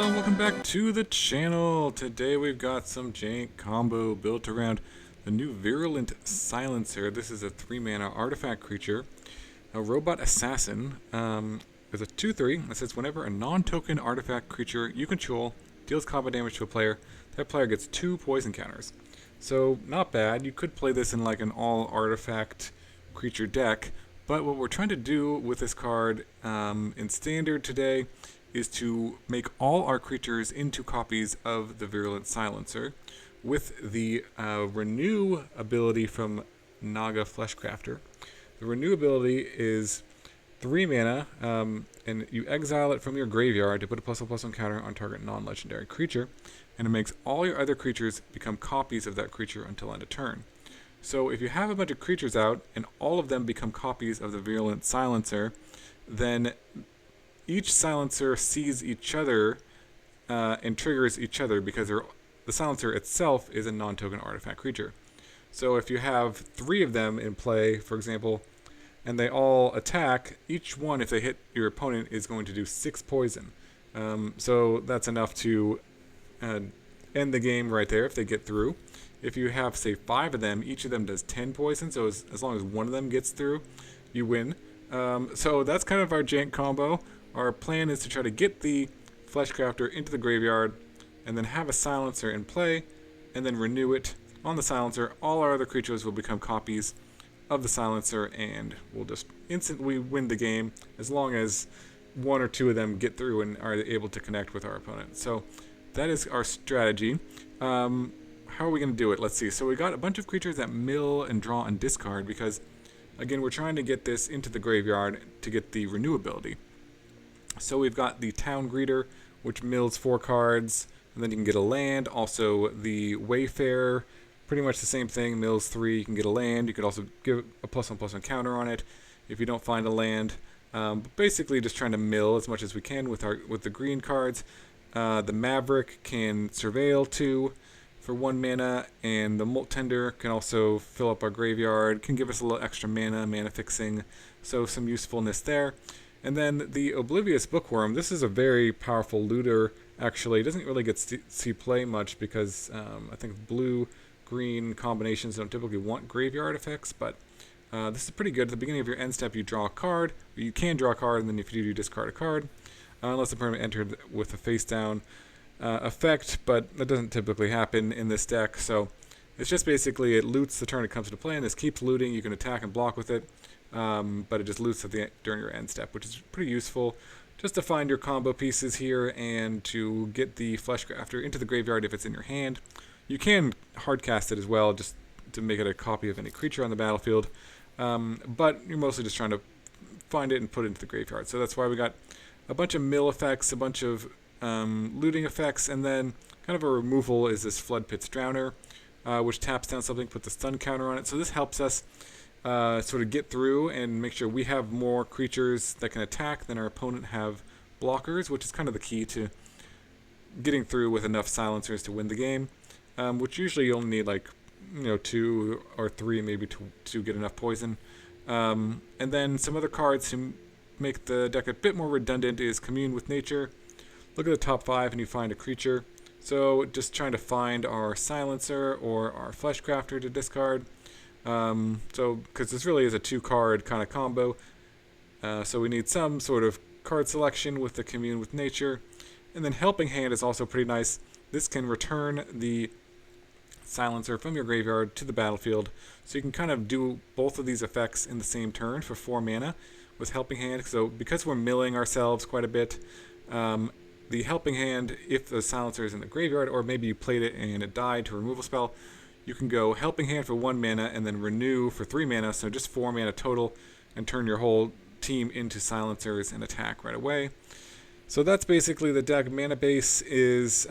Hello and welcome back to the channel. Today we've got some jank combo built around the new Virulent Silencer. This is a 3-mana artifact creature, a robot assassin. There's a 2/3 that says whenever a non-token artifact creature you control deals combat damage to a player, that player gets 2 poison counters. So not bad. You could play this in like an all artifact creature deck, but what we're trying to do with this card in standard today is to make all our creatures into copies of the Virulent Silencer with the Renew ability from Naga Fleshcrafter. The Renew ability is 3 mana, and you exile it from your graveyard to put a +1/+1 counter on target non-legendary creature, and it makes all your other creatures become copies of that creature until end of turn. So if you have a bunch of creatures out, and all of them become copies of the Virulent Silencer, then each silencer sees each other and triggers each other because the silencer itself is a non-token artifact creature. So if you have 3 of them in play, for example, and they all attack, each one, if they hit your opponent, is going to do 6 poison. So that's enough to end the game right there if they get through. If you have, say, 5 of them, each of them does 10 poison, so as long as one of them gets through, you win. So that's kind of our jank combo. Our plan is to try to get the Fleshcrafter into the graveyard and then have a silencer in play and then renew it on the silencer. All our other creatures will become copies of the silencer and we'll just instantly win the game as long as 1 or 2 of them get through and are able to connect with our opponent. So that is our strategy. How are we going to do it? Let's see. So we got a bunch of creatures that mill and draw and discard because, again, we're trying to get this into the graveyard to get the renew ability. So we've got the Town Greeter, which mills 4 cards, and then you can get a land. Also, the Wayfarer, pretty much the same thing, mills 3, you can get a land. You could also give a +1/+1 counter on it if you don't find a land. But basically, just trying to mill as much as we can with the green cards. The Maverick can surveil 2 for 1 mana, and the Molt Tender can also fill up our graveyard, can give us a little extra mana fixing, so some usefulness there. And then the Oblivious Bookworm, this is a very powerful looter, actually. It doesn't really get to see play much because I think blue-green combinations don't typically want graveyard effects, but this is pretty good. At the beginning of your end step, you draw a card, or you can draw a card, and then if you do, you discard a card, unless the opponent entered with a face-down effect, but that doesn't typically happen in this deck, so it's just basically it loots the turn it comes into play, and this keeps looting. You can attack and block with it. But it just loots during your end step, which is pretty useful just to find your combo pieces here and to get the Fleshcrafter into the graveyard if it's in your hand. You can hardcast it as well just to make it a copy of any creature on the battlefield, but you're mostly just trying to find it and put it into the graveyard. So that's why we got a bunch of mill effects, a bunch of looting effects, and then kind of a removal is this Floodpits Drowner, which taps down something, puts a stun counter on it. So this helps us sort of get through and make sure we have more creatures that can attack than our opponent have blockers, which is kind of the key to getting through with enough silencers to win the game, which usually you only need like 2 or 3 maybe to get enough poison. And then some other cards to make the deck a bit more redundant is Commune with Nature. Look at the top 5 and you find a creature. So just trying to find our silencer or our Fleshcrafter to discard. Because this really is a 2-card kind of combo, so we need some sort of card selection with the Commune with Nature, and then Helping Hand is also pretty nice. This can return the silencer from your graveyard to the battlefield, so you can kind of do both of these effects in the same turn for 4 mana with Helping Hand. So because we're milling ourselves quite a bit, the Helping Hand, if the silencer is in the graveyard, or maybe you played it and it died to a removal spell, you can go Helping Hand for 1 mana and then Renew for 3 mana, so just 4 mana total, and turn your whole team into silencers and attack right away. So that's basically the deck. Mana base is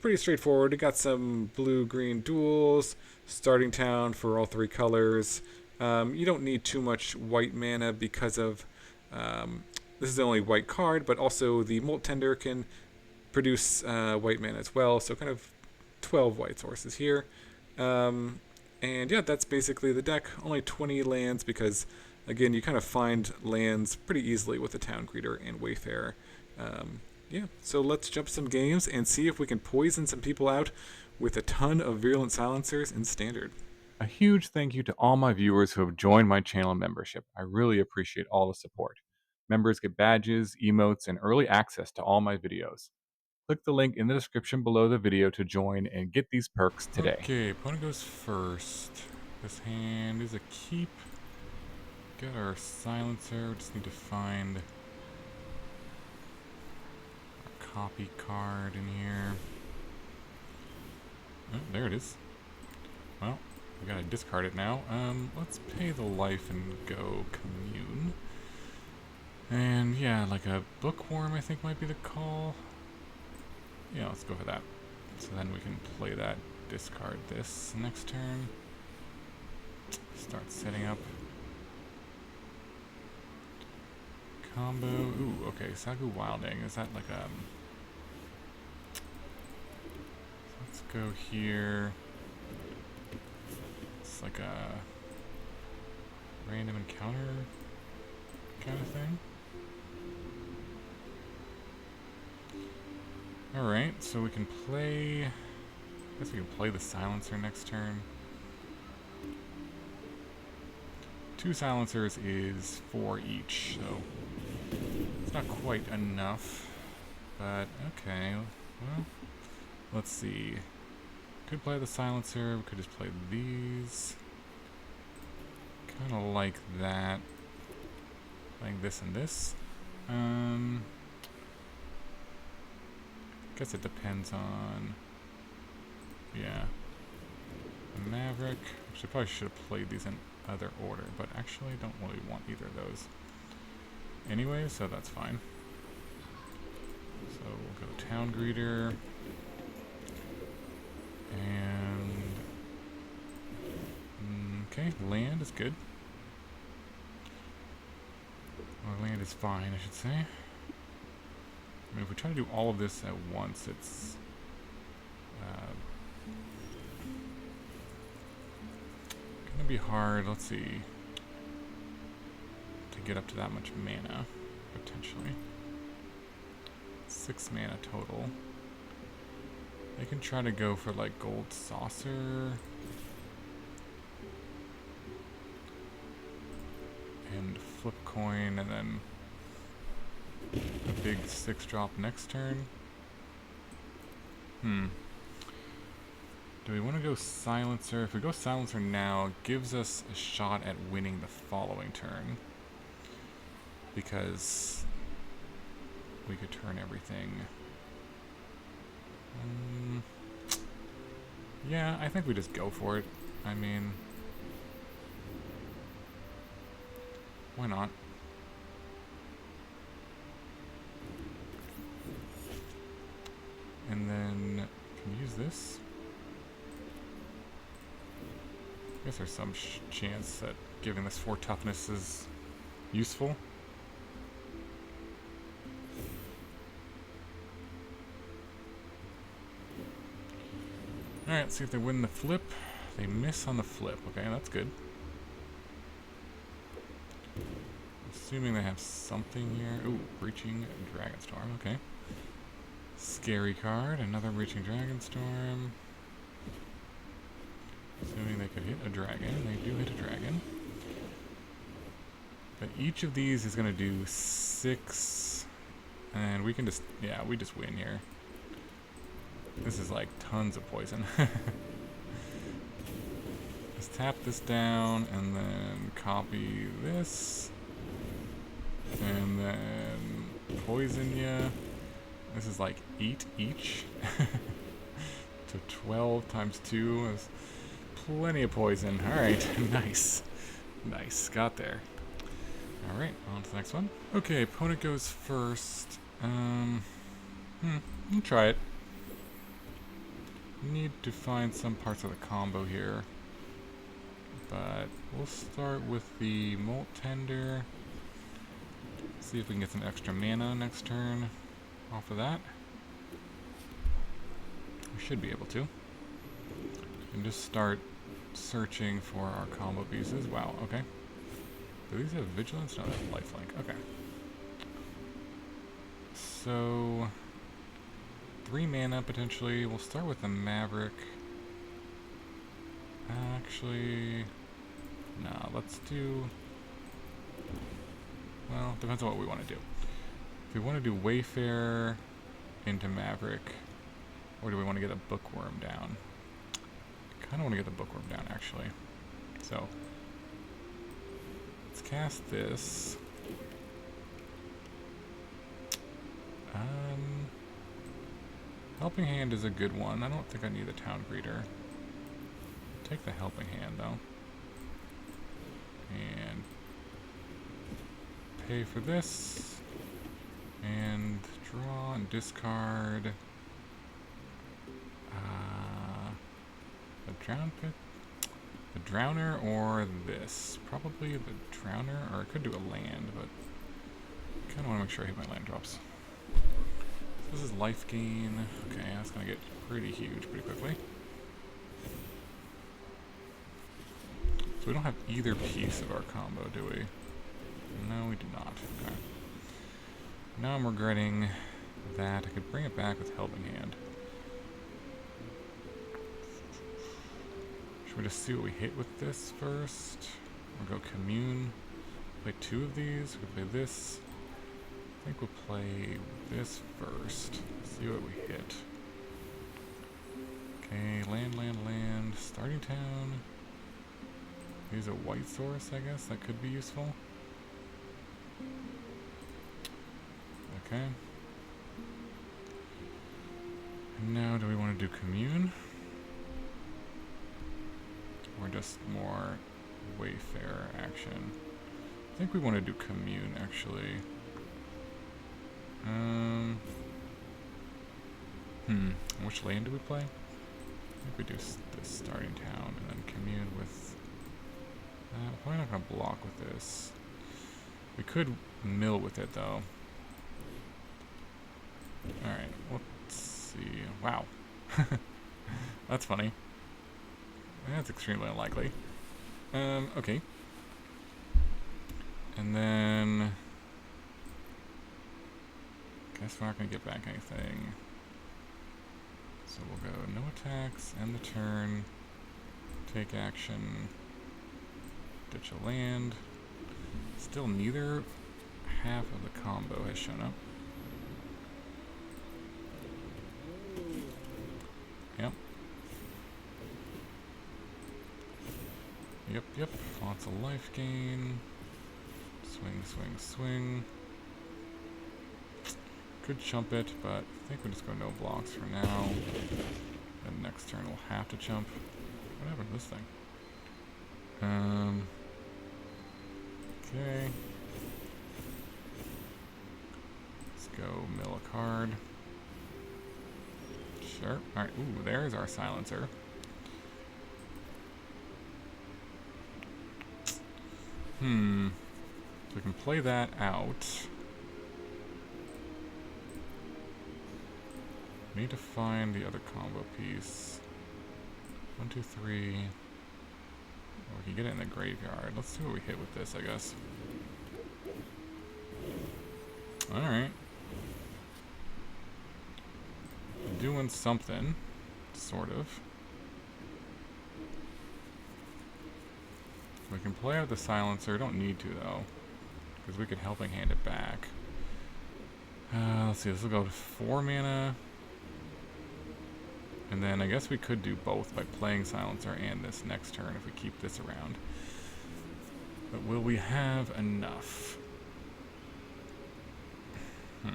pretty straightforward. We got some blue-green duels, starting town for all 3 colors. You don't need too much white mana because of this is the only white card, but also the Molt Tender can produce white mana as well, so kind of 12 white sources here. And yeah, that's basically the deck. Only 20 lands because, again, you kind of find lands pretty easily with the Town Greeter and Wayfarer. yeah, so let's jump some games and see if we can poison some people out with a ton of Virulent Silencers in Standard. A huge thank you to all my viewers who have joined my channel membership. I really appreciate all the support. Members get badges, emotes, and early access to all my videos. Click the link in the description below the video to join and get these perks today. Okay, opponent goes first. This hand is a keep. Get our silencer. We just need to find our copy card in here. Oh, there it is. Well, we gotta discard it now. Let's pay the life and go Commune. And yeah, like a Bookworm I think might be the call. Yeah, let's go for that. So then we can play that, discard this next turn. Start setting up. Combo. Ooh, okay, Sagu Wilding. Is that like a... Let's go here. It's like a random encounter kind of thing. Alright, so we can play... I guess we can play the Silencer next turn. 2 Silencers is 4 each, so it's not quite enough. But, okay, well, let's see. Could play the Silencer, we could just play these. Kind of like that. Playing this and this. Guess it depends on... Yeah. The Maverick, which I probably should have played these in other order, but actually I don't really want either of those. Anyway, so that's fine. So we'll go Town Greeter. And... okay, land is good. Or land is fine, I should say. I mean, if we try to do all of this at once, it's... gonna be hard, let's see, to get up to that much mana, potentially. 6 mana total. They can try to go for like Gold Saucer. And flip coin, and then a big 6-drop next turn. Do we want to go Silencer? If we go Silencer now, it gives us a shot at winning the following turn. Because we could turn everything. Yeah, I think we just go for it. I mean... why not? And then, can we use this? I guess there's some chance that giving this 4 toughness is useful. Alright, let's see if they win the flip. They miss on the flip. Okay, that's good. Assuming they have something here. Ooh, Breaching Dragonstorm. Okay. Scary card. Another Breaching Dragonstorm. Assuming they could hit a dragon. They do hit a dragon. But each of these is going to do 6. And we can just... yeah, we just win here. This is like tons of poison. Just tap this down and then copy this. And then poison ya. This is like 8 each. So 12 times 2 is plenty of poison. Alright, nice. Nice, got there. Alright, on to the next one. Okay, opponent goes first. We'll try it. Need to find some parts of the combo here. But we'll start with the Molt Tender. See if we can get some extra mana next turn off of that. We should be able to. And just start searching for our combo pieces. Wow, okay. Do these have vigilance? No, that's lifelink. Okay. So 3 mana potentially. We'll start with the Maverick. Actually, no, let's do... Well, depends on what we want to do. If we want to do Wayfarer into Maverick, or do we want to get a Bookworm down? Kind of want to get the Bookworm down, actually. So, let's cast this. Helping Hand is a good one. I don't think I need the Town Greeter. Take the Helping Hand, though. And pay for this. And draw and discard. The Drown Pit? The Drowner or this? Probably the Drowner, or I could do a land, but I kind of want to make sure I hit my land drops. This is life gain. Okay, that's going to get pretty huge pretty quickly. So we don't have either piece of our combo, do we? No, we do not. Okay. Now I'm regretting that. I could bring it back with Helping Hand. Should we just see what we hit with this first? We'll go Commune. Play 2 of these. We play this. I think we'll play this first. See what we hit. Okay, land, land, land. Starting town. Use a white source, I guess. That could be useful. Okay. And now, do we want to do Commune? Or just more Wayfarer action? I think we want to do Commune, actually. Which land do we play? I think we do this starting town and then Commune with that. We're probably not going to block with this. We could mill with it though. Alright, let's see. Wow. That's funny. That's extremely unlikely. Okay. And then... guess we're not going to get back anything. So we'll go no attacks, end the turn, take action, ditch a land. Still neither half of the combo has shown up. Yep. Yep. Lots of life gain. Swing, swing, swing. Could chump it, but I think we'll just go no blocks for now. Then next turn we'll have to chump. What happened to this thing? Okay. Let's go mill a card. Sure. Alright, ooh, there's our silencer. So we can play that out. Need to find the other combo piece. 1, 2, 3. Or we can get it in the graveyard. Let's see what we hit with this, I guess. Alright. Doing something. Sort of. We can play out the silencer. Don't need to, though. Because we could Helping Hand it back. Let's see. This will go to 4 mana. And then I guess we could do both by playing Silencer and this next turn if we keep this around. But will we have enough? I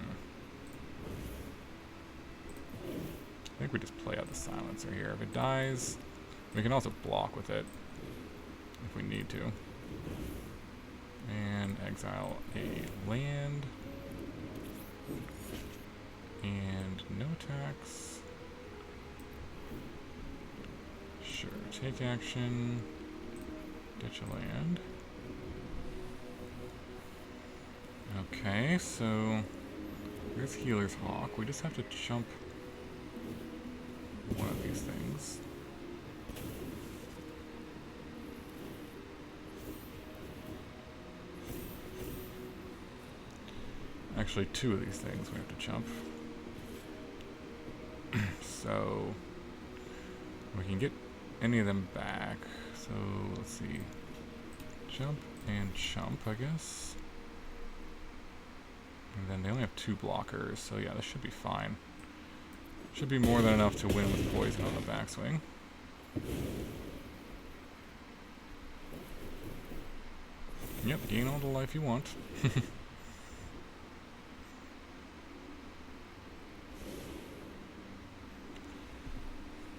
think we just play out the Silencer here. If it dies, we can also block with it if we need to. And exile a land. And no attacks. Sure, take action, ditch a land. Okay, so here's Healer's Hawk. We just have to jump one of these things. Actually, 2 of these things we have to jump. so we can get any of them back. So let's see. Jump and chump, I guess. And then they only have 2 blockers, so yeah, this should be fine. Should be more than enough to win with poison on the backswing. Yep, gain all the life you want.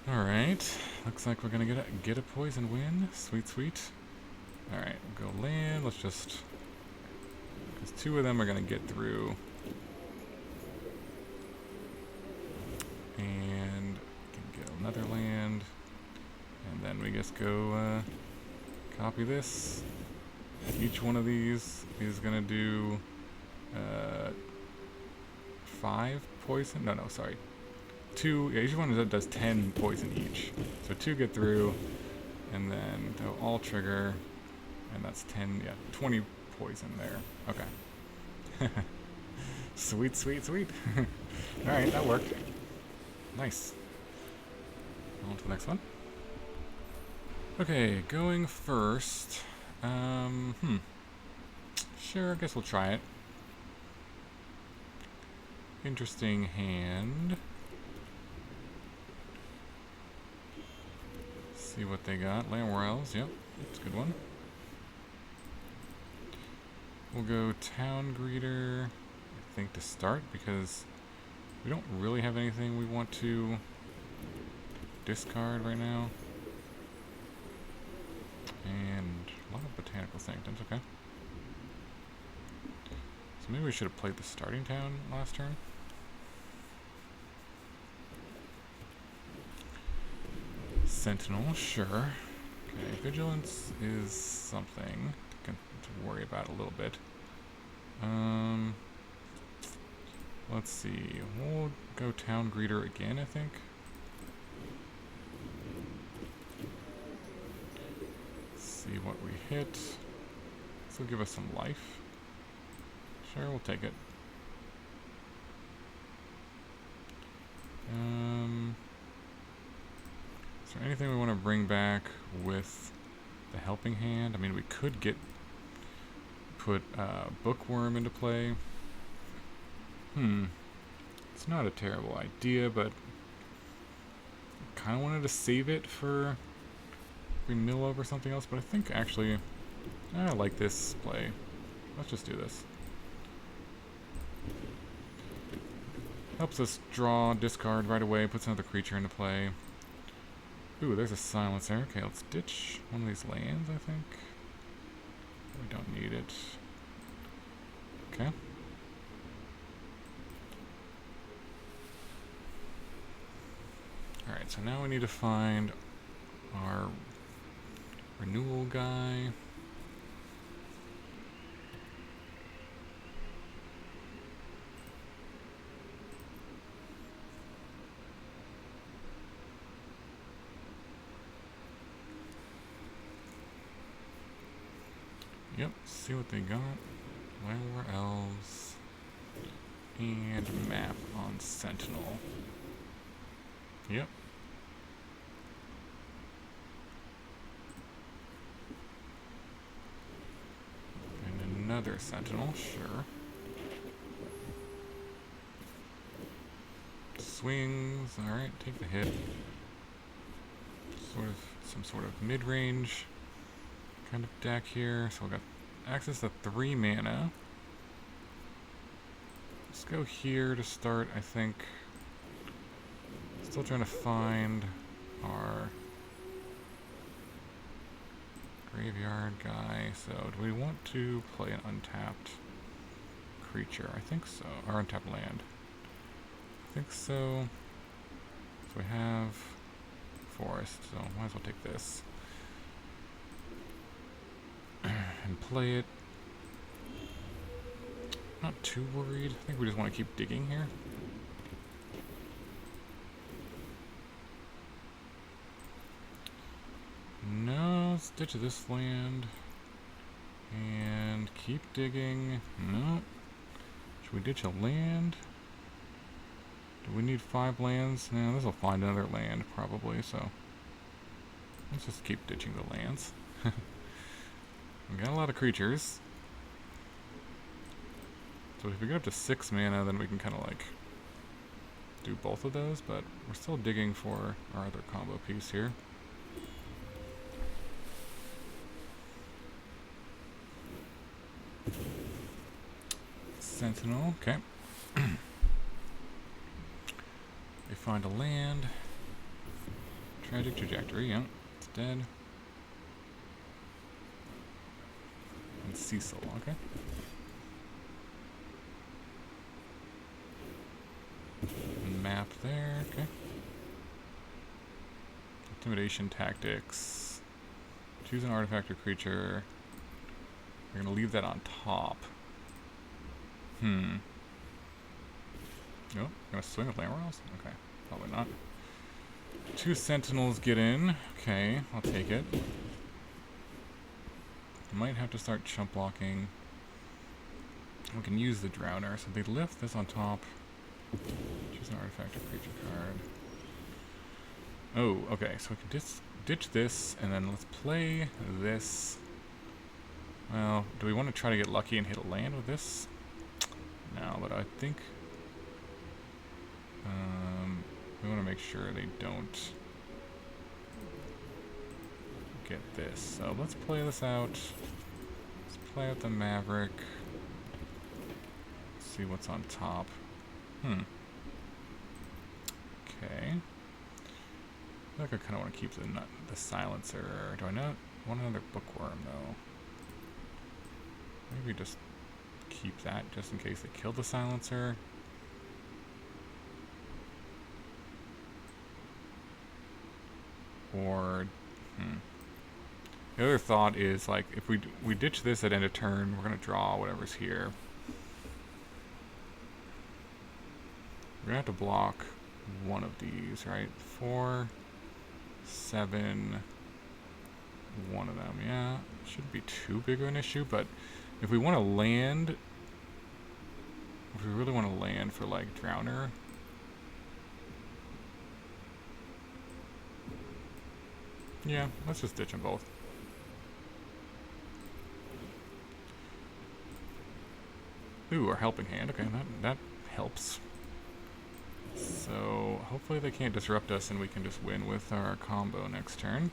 Alright, looks like we're gonna get a poison win. Sweet, sweet. Alright, we'll go land. Let's just... because 2 of them are gonna get through. And we can get another land. And then we just go copy this. Each one of these is gonna do 5 poison. No, sorry. 2. Yeah, each one does 10 poison each. So 2 get through, and then they'll all trigger, and that's 10. Yeah, 20 poison there. Okay. Sweet, sweet, sweet. All right, that worked. Nice. On to the next one. Okay, going first. Sure, I guess we'll try it. Interesting hand. See what they got. Land Wells, yep, that's a good one. We'll go Town Greeter, I think, to start, because we don't really have anything we want to discard right now. And a lot of Botanical Sanctums, okay. So maybe we should have played the starting town last turn. Sentinel, sure. Okay, Vigilance is something to worry about a little bit. Let's see. We'll go Town Greeter again, I think. See what we hit. This will give us some life. Sure, we'll take it. Is there anything we want to bring back with the helping hand? I mean, we could put Bookworm into play. It's not a terrible idea, but I kind of wanted to save it for mill over something else, but I think actually I like this play. Let's just do this. Helps us draw, discard right away, puts another creature into play. Ooh, there's a silencer. Okay, let's ditch one of these lands, I think. We don't need it. Okay. Alright, so now we need to find our renewal guy. Yep, see what they got. Where elves and map on Sentinel. Yep. And another Sentinel, sure. Swings, alright, take the hit. Some sort of mid-range kind of deck here. So we've got access to 3 mana. Let's go here to start, I think. Still trying to find our graveyard guy. So do we want to play an untapped creature? I think so. Or untapped land. I think so. So we have forest, so might as well take this. And play it. Not too worried. I think we just want to keep digging here. No, let's ditch this land. And keep digging. No. Should we ditch a land? Do we need 5 lands? No, this will find another land probably, so let's just keep ditching the lands. We got a lot of creatures. So if we get up to 6 mana, then we can kind of like do both of those, but we're still digging for our other combo piece here. Sentinel, okay. They find a land. Tragic Trajectory, yeah, it's dead. And Cecil, okay. And map there, okay. Intimidation Tactics. Choose an artifact or creature. We're gonna leave that on top. Oh, gonna swing with Lamorals? Okay, probably not. 2 Sentinels get in. Okay, I'll take it. Might have to start chump blocking. We can use the Drowner, so they lift this on top. Choose an artifact or creature card. Oh, okay, so we can ditch this, and then let's play this. Well, do we want to try to get lucky and hit a land with this? No, but I think we want to make sure they don't get this. So let's play this out. Let's play out the Maverick. See what's on top. Okay. I feel like I kind of want to keep the Silencer. Do I not want another Bookworm though? Maybe just keep that just in case they kill the Silencer. Or, the other thought is, like, if we ditch this at end of turn, we're going to draw whatever's here. We're going to have to block one of these, right? 4, 7, one of them. Yeah, shouldn't be too big of an issue, but if we want to land, if we really want to land for, like, Drowner, yeah, let's just ditch them both. Ooh, our helping hand. Okay, that helps. So hopefully they can't disrupt us and we can just win with our combo next turn.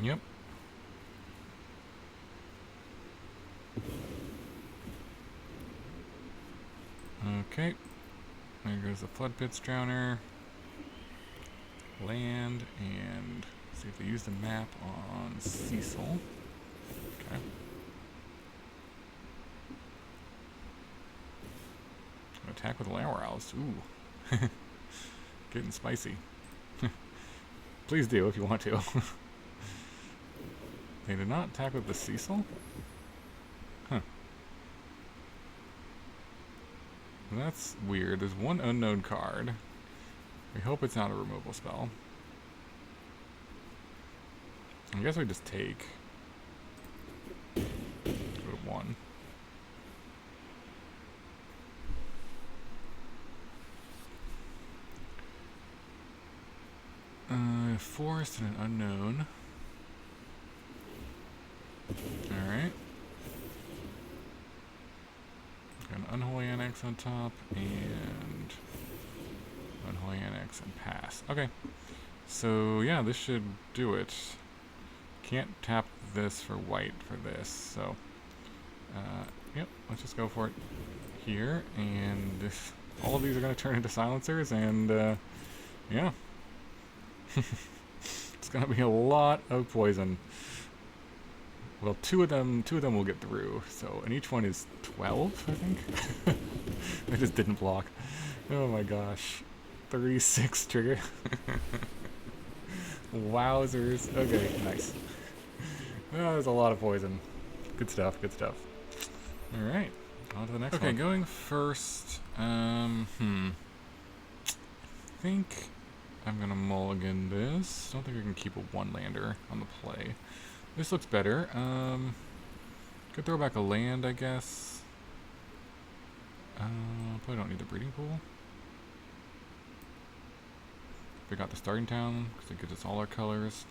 Yep. Okay. There goes the Floodpits Drowner. Land, and see if they use the map on Cecil. Okay. Attack with Lamorals. Ooh. Getting spicy. Please do if you want to. They did not attack with the Cecil? Huh. That's weird. There's one unknown card. We hope it's not a removal spell. I guess we just take. Go to 1. Forest and an unknown. Alright. Got an Unholy Annex on top, and Unholy Annex and pass. Okay. So, yeah, this should do it. Can't tap this for white for this, so... yep, let's just go for it here, and this, all of these are going to turn into silencers, and, yeah. It's going to be a lot of poison. Well, two of them will get through, so, and each one is 12, I think? I just didn't block. Oh my gosh. 36 trigger. Wowzers. Okay, nice. Oh, there's a lot of poison. Good stuff, good stuff. Alright, on to the next one. Okay, going first, I think I'm gonna mulligan this. Don't think we can keep a one-lander on the play. This looks better. Could throw back a land, I guess. Probably don't need the breeding pool. We got the starting town, because it gives us all our colors.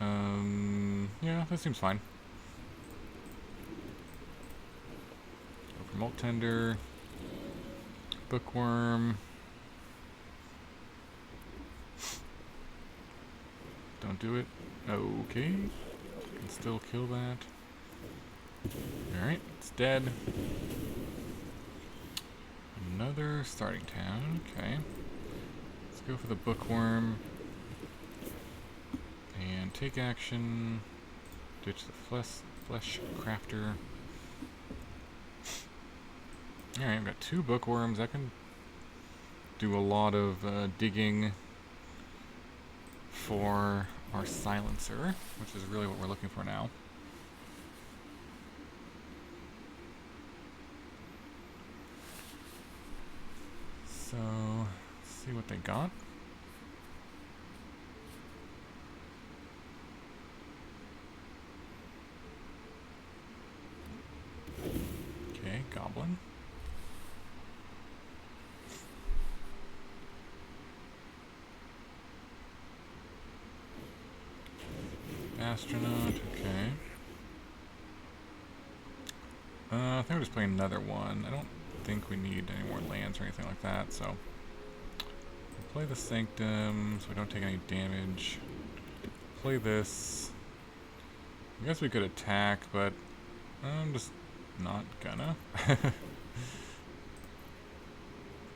Yeah, that seems fine. Go for Molt Tender. Bookworm. Don't do it. Okay. Can still kill that. Alright, it's dead. Another starting town. Okay. Let's go for the Bookworm. And take action. Ditch the Fleshcrafter. Alright, I've got 2 Bookworms. I can do a lot of digging for our Silencer, which is really what we're looking for now. So, let's see what they got. Okay, Goblin. Astronaut, okay. I think we're just playing another one. I don't think we need any more lands or anything like that, so we'll play the Sanctum so we don't take any damage. Play this. I guess we could attack, but I'm just not gonna.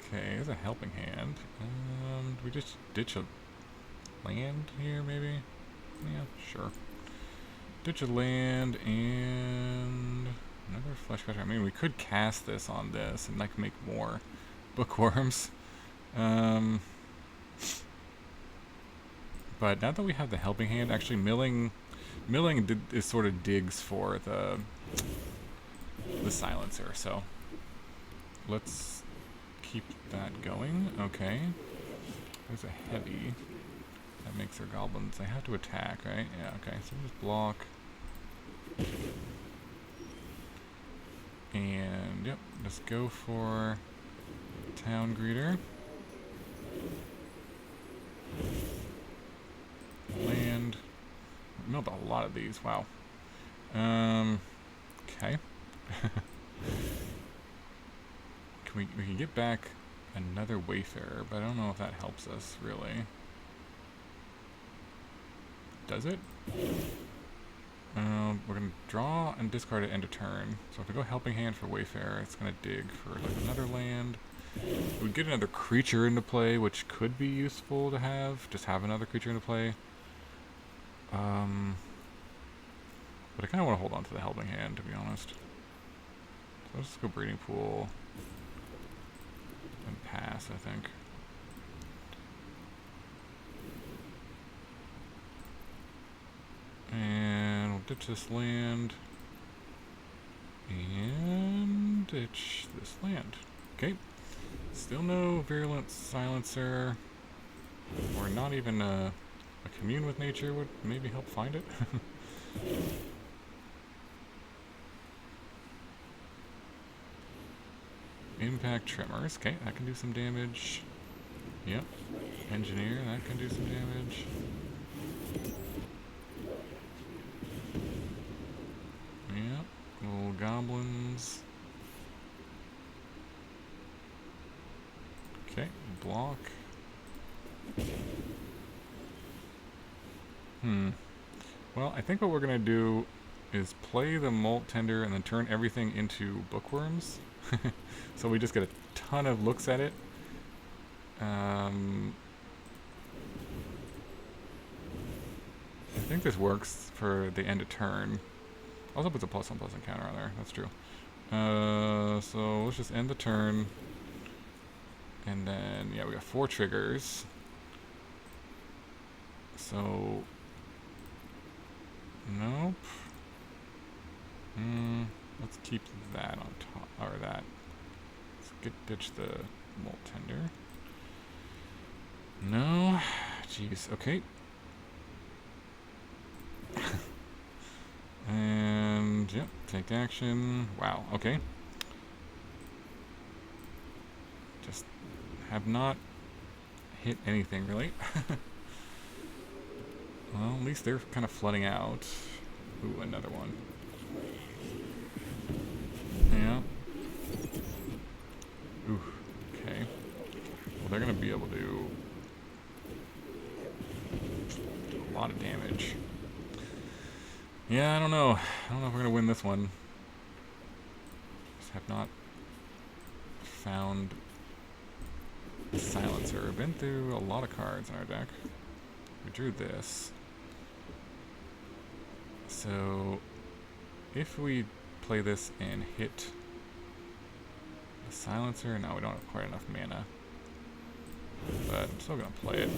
Okay, there's a helping hand. Do we just ditch a land here, maybe? Yeah, sure. Ditch a land and another Fleshcrafter. I mean, we could cast this on this and like make more Bookworms. But now that we have the helping hand, actually milling is sort of digs for the Silencer. So let's keep that going. Okay. There's a heavy. That makes their goblins. They have to attack, right? Yeah, okay. So just block. And, yep, let's go for Town Greeter. Land. We milled a lot of these, wow. Okay. we can get back another Wayfarer, but I don't know if that helps us, really. Does it? We're going to draw and discard at end of turn. So if we go Helping Hand for Wayfarer, it's going to dig for like another land. We get another creature into play, which could be useful to have. Just have another creature into play. But I kind of want to hold on to the Helping Hand, to be honest. So let's just go Breeding Pool and pass, I think. And we'll ditch this land. And ditch this land. Okay. Still no Virulent Silencer. Or not even a Commune with Nature would maybe help find it. Impact Tremors. Okay, that can do some damage. Yep. Engineer, that can do some damage. Yep. Little goblins. Okay, block. Well, I think what we're going to do is play the Molt Tender and then turn everything into Bookworms. So we just get a ton of looks at it. I think this works for the end of turn. Also puts a +1/+1 counter on there. That's true. So let's just end the turn. And then, yeah, we got 4 triggers. So, nope. Let's keep that on top, or that. Let's ditch the Molt Tender. No. Jeez. Okay. And, yep, take action. Wow, okay. Just have not hit anything, really. Well, at least they're kind of flooding out. Ooh, another one. Yeah. Ooh, okay. Well, they're going to be able to do a lot of damage. Yeah, I don't know. I don't know if we're going to win this one. Just have not found the Silencer. We've been through a lot of cards in our deck. We drew this. So, if we play this and hit the Silencer, no, we don't have quite enough mana. But I'm still going to play it.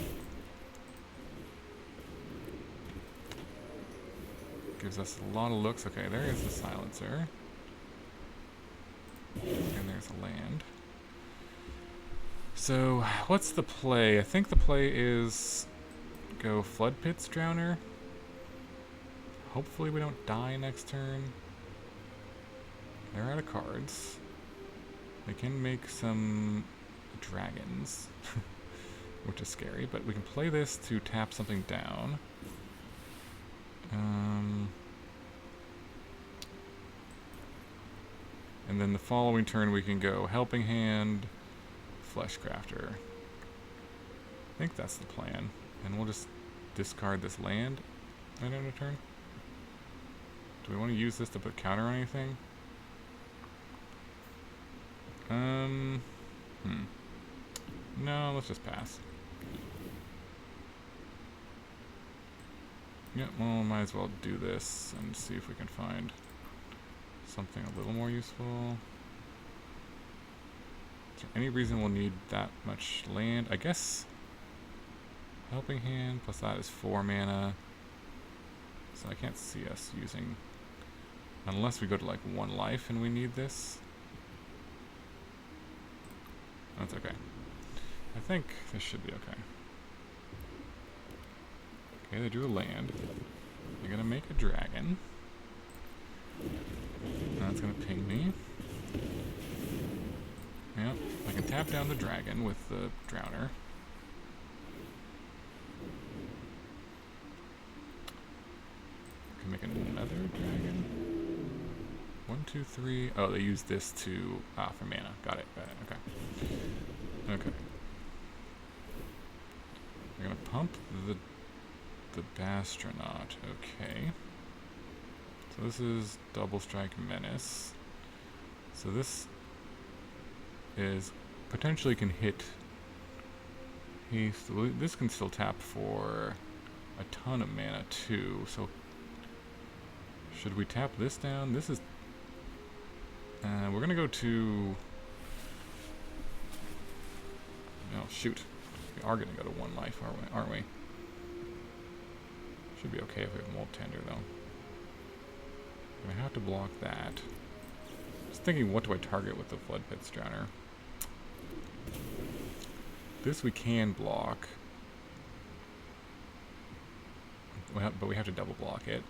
Gives us a lot of looks. Okay, there is the Silencer. And there's a land. So, what's the play? I think the play is go Floodpits Drowner. Hopefully we don't die next turn. They're out of cards. They can make some dragons, which is scary, but we can play this to tap something down. And then the following turn we can go Helping Hand, Fleshcrafter. I think that's the plan. And we'll just discard this land at end of turn. Do we want to use this to put counter on anything? No, let's just pass. Yeah, well, might as well do this and see if we can find something a little more useful. Is there any reason we'll need that much land? I guess Helping Hand plus that is 4 mana. So I can't see us using, unless we go to like 1 life and we need this. That's okay. I think this should be okay. Okay, they drew a land. They're gonna make a dragon. That's gonna ping me. Yep, I can tap down the dragon with the Drowner. Can make another dragon. 1, 2, 3. Oh, they use this to for mana. Got it. Okay. Okay. They're gonna pump the Bastronaut. Okay. So this is Double Strike Menace. So this is potentially can hit haste. This can still tap for a ton of mana too. So should we tap this down? This is we're gonna go to, no, shoot. We are gonna go to 1 life, aren't we? Should be okay if we have Molt Tender though. I have to block that. Just thinking, what do I target with the Floodpits Drowner? This we can block, but we have to double block it.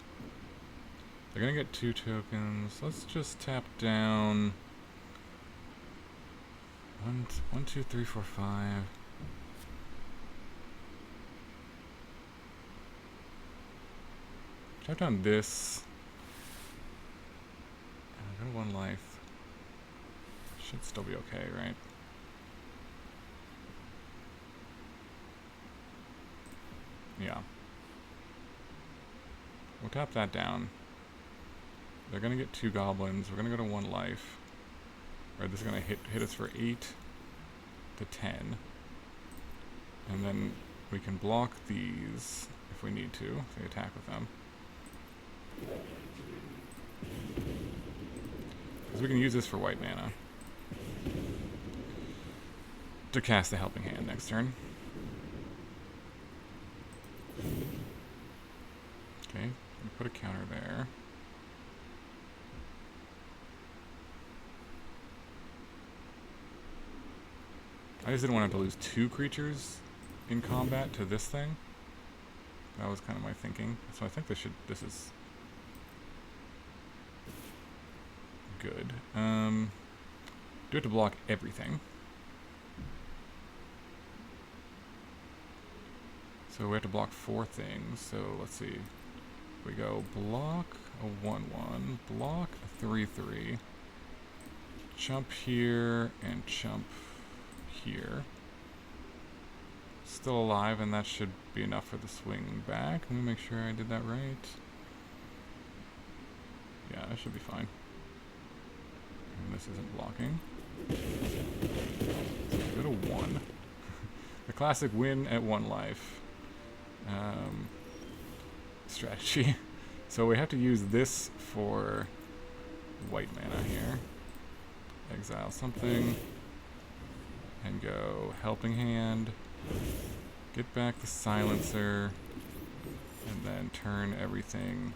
They're gonna get 2 tokens. Let's just tap down 1, 2, 3, 4, 5. Tap down this. Go to 1 life. Should still be okay, right? Yeah. We'll tap that down. They're gonna get 2 goblins. We're gonna go to 1 life. Or this is gonna hit us for 8 to 10. And then we can block these if we need to, if we attack with them. Because we can use this for white mana to cast the Helping Hand next turn. Okay, we put a counter there. I just didn't want to have to lose 2 creatures in combat to this thing. That was kind of my thinking. So I think this is good. Do have to block everything. So we have to block 4 things. So let's see. We go block a 1-1, block a 3-3, jump here, and jump here. Still alive, and that should be enough for the swing back. Let me make sure I did that right. Yeah, that should be fine. And this isn't blocking. So go to 1. The classic win at 1 life. Strategy. So we have to use this for white mana here. Exile something. And go Helping Hand. Get back the Silencer. And then turn everything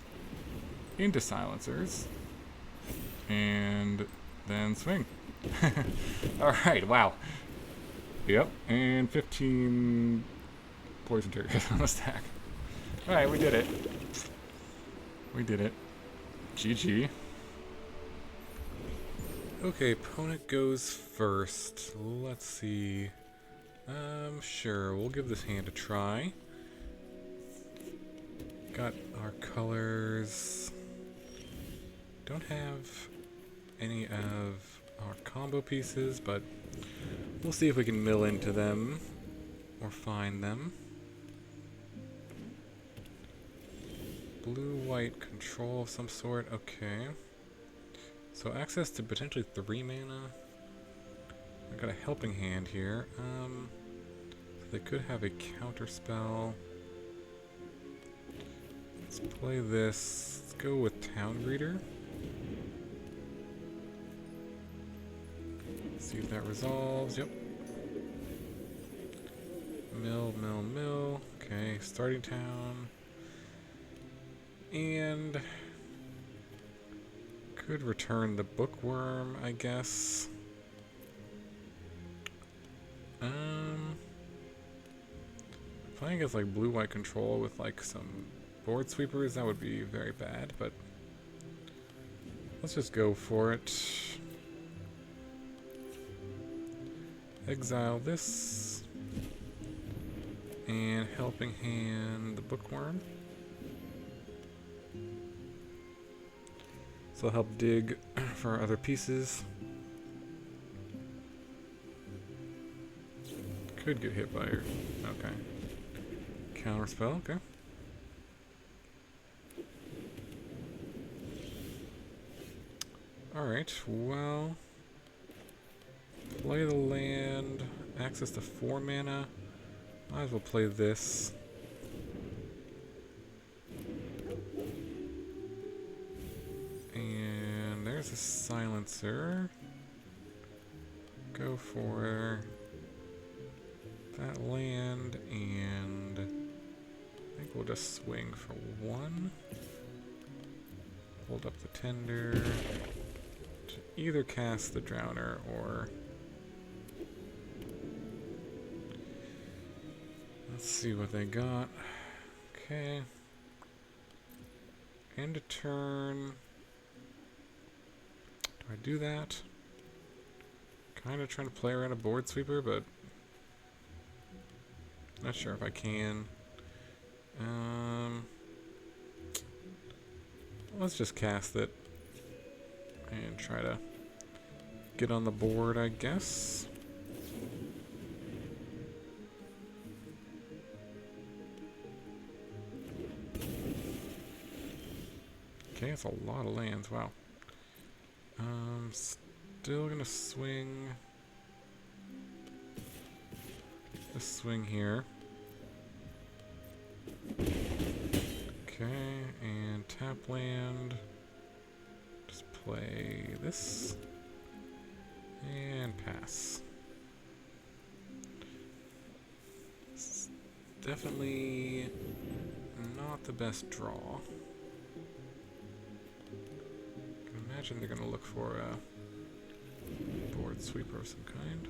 into Silencers. And then swing. Alright, wow. Yep, and 15 Poison Triggers on the stack. Alright, we did it. We did it. GG. Okay, opponent goes first. Let's see. Sure, we'll give this hand a try. Got our colors. Don't have any of our combo pieces, but we'll see if we can mill into them or find them. Blue-white control of some sort, okay. So access to potentially 3 mana. I got a Helping Hand here. So they could have a counter spell. Let's play this. Let's go with Town Greeter. See if that resolves. Yep. Mill. Okay, starting town. And could return the Bookworm, I guess. Playing as like blue-white control with like some board sweepers, that would be very bad, but let's just go for it. Exile this. And Helping Hand the Bookworm. So I'll help dig for other pieces. Could get hit by her. Okay. Counterspell, okay. Alright, well. Play the land. Access to 4 mana. Might as well play this. And there's a Silencer. Go for that land, and I think we'll just swing for 1. Hold up the Tender to either cast the Drowner or... Let's see what they got. Okay. End of turn. Do I do that? Kind of trying to play around a board sweeper, but not sure if I can. Let's just cast it and try to get on the board, I guess. Okay, it's a lot of lands, wow. Still gonna swing. This swing here. Okay, and tap land. Just play this. And pass. It's definitely not the best draw. I can imagine they're gonna look for a board sweeper of some kind.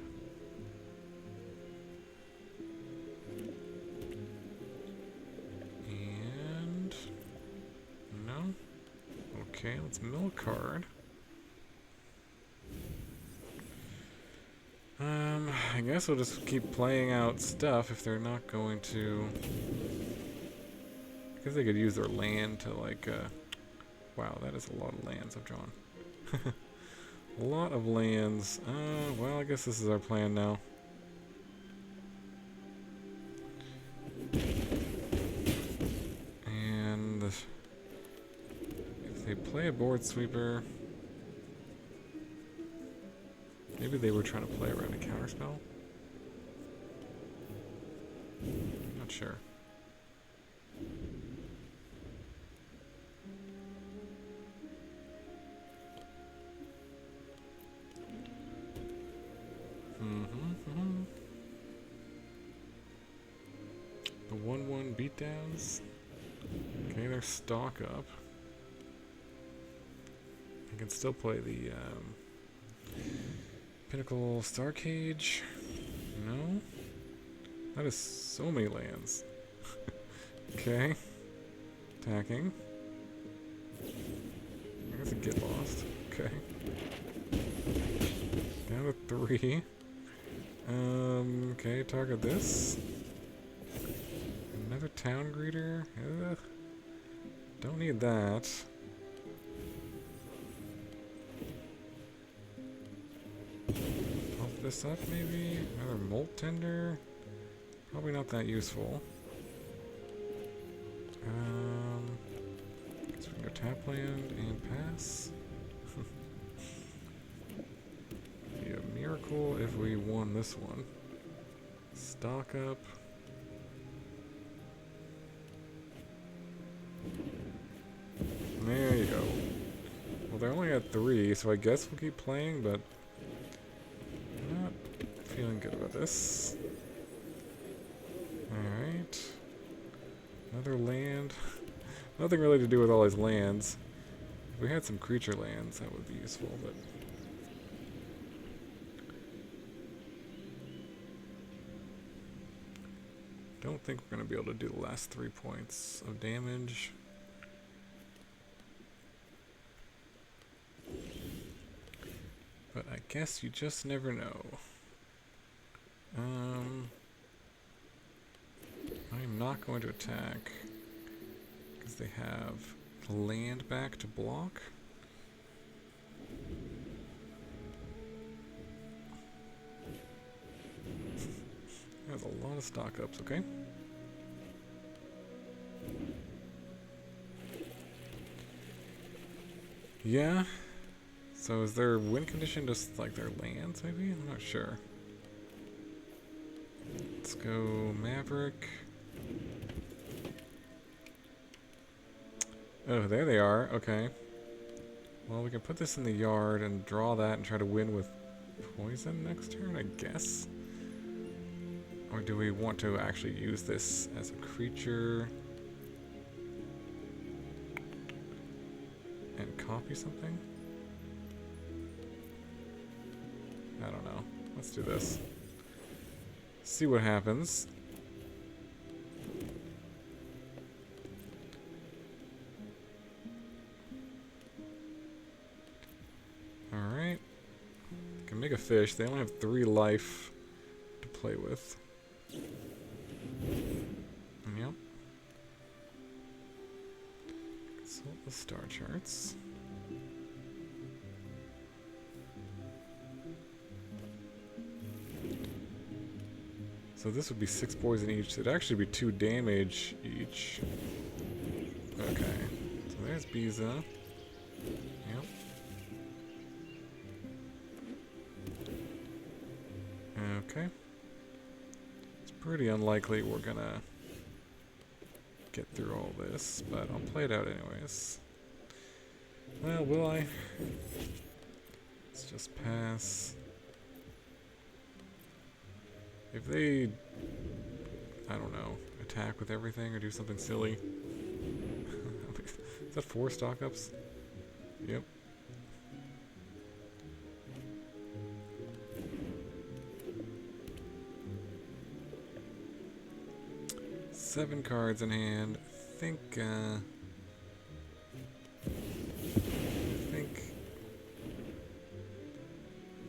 Okay, let's mill a card. I guess we'll just keep playing out stuff if they're not going to. I guess they could use their land to like, wow, that is a lot of lands I've drawn. A lot of lands. Well, I guess this is our plan now. And if they play a board sweeper, maybe they were trying to play around a counterspell? Not sure. The 1/1 beatdowns. Okay, they're stock up. I can still play the Pinnacle Star Cage. No? That is so many lands. Okay. Attacking. I guess I get lost. Okay. Down to 3. Okay, target this. Another town greeter. Ugh. Don't need that. Pop this up maybe. Another Molt Tender. Probably not that useful. Guess we can go tap land and pass. Be a miracle if we won this one. Stock up. There you go. Well, they're only at 3, so I guess we'll keep playing, but I'm not feeling good about this. Alright. Another land. Nothing really to do with all these lands. If we had some creature lands, that would be useful, but don't think we're going to be able to do the last 3 points of damage. But I guess you just never know. I'm not going to attack because they have land back to block. That's a lot of stock ups, okay? Yeah. So is their win condition just like their lands, maybe? I'm not sure. Let's go Maverick. Oh, there they are. Okay. Well, we can put this in the yard and draw that and try to win with poison next turn, I guess. Or do we want to actually use this as a creature and copy something? I don't know. Let's do this. See what happens. Alright. Can make a fish. They only have 3 life to play with. Yep. Consult the star charts. So this would be 6 poison each. So it'd actually be 2 damage each. Okay. So there's Biza. Yep. Okay. It's pretty unlikely we're gonna get through all this, but I'll play it out anyways. Well, will I? Let's just pass. If they, I don't know, attack with everything or do something silly. Is that 4 stock ups? Yep. Seven cards in hand. I think,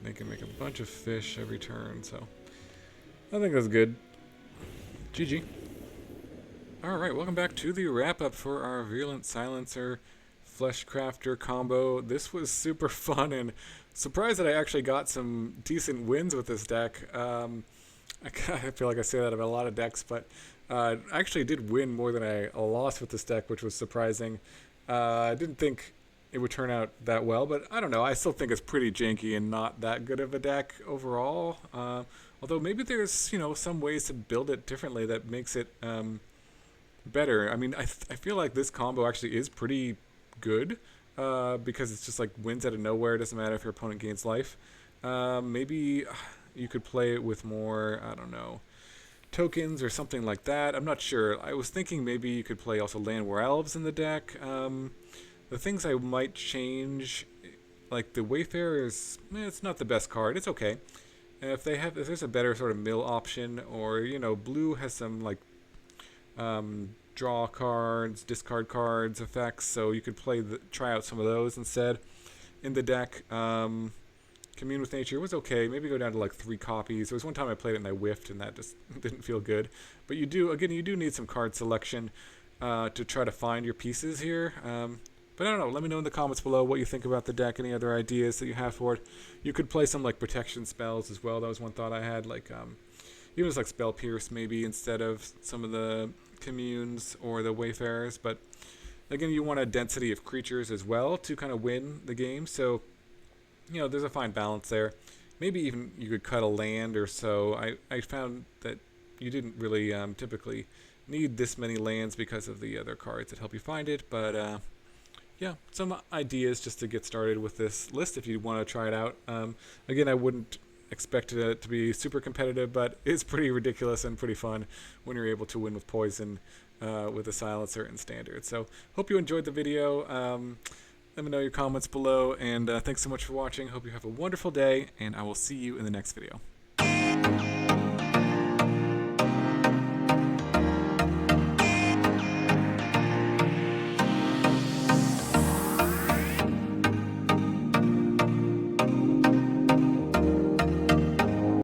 They can make a bunch of fish every turn, so I think that's good. GG. Alright, welcome back to the wrap-up for our Virulent Silencer Fleshcrafter combo. This was super fun, and surprised that I actually got some decent wins with this deck. I feel like I say that about a lot of decks, but I actually did win more than I lost with this deck, which was surprising. I didn't think it would turn out that well, but I don't know. I still think it's pretty janky and not that good of a deck overall. Although maybe there's, you know, some ways to build it differently that makes it better. I mean, I feel like this combo actually is pretty good because it's just like wins out of nowhere. It doesn't matter if your opponent gains life. Maybe you could play it with more, I don't know, tokens or something like that. I'm not sure. I was thinking maybe you could play also Land War Elves in the deck. The things I might change, like the Wayfarer is, it's not the best card. It's okay. If there's a better sort of mill option, or, you know, blue has some like draw cards, discard cards effects, so you could try out some of those instead in the deck. Commune with Nature was okay. Maybe go down to like 3 copies. There was one time I played it and I whiffed, and that just didn't feel good. But you do need some card selection to try to find your pieces here. But I don't know. Let me know in the comments below what you think about the deck. Any other ideas that you have for it? You could play some like protection spells as well. That was one thought I had. Like even just like Spell Pierce maybe instead of some of the Communes or the Wayfarers. But again, you want a density of creatures as well to kind of win the game. So, you know, there's a fine balance there. Maybe even you could cut a land or so. I found that you didn't really typically need this many lands because of the other cards that help you find it. But yeah, some ideas just to get started with this list if you want to try it out. Again, I wouldn't expect it to be super competitive, but it's pretty ridiculous and pretty fun when you're able to win with poison with a silencer and standard. So hope you enjoyed the video. Let me know your comments below, and thanks so much for watching. Hope you have a wonderful day, and I will see you in the next video.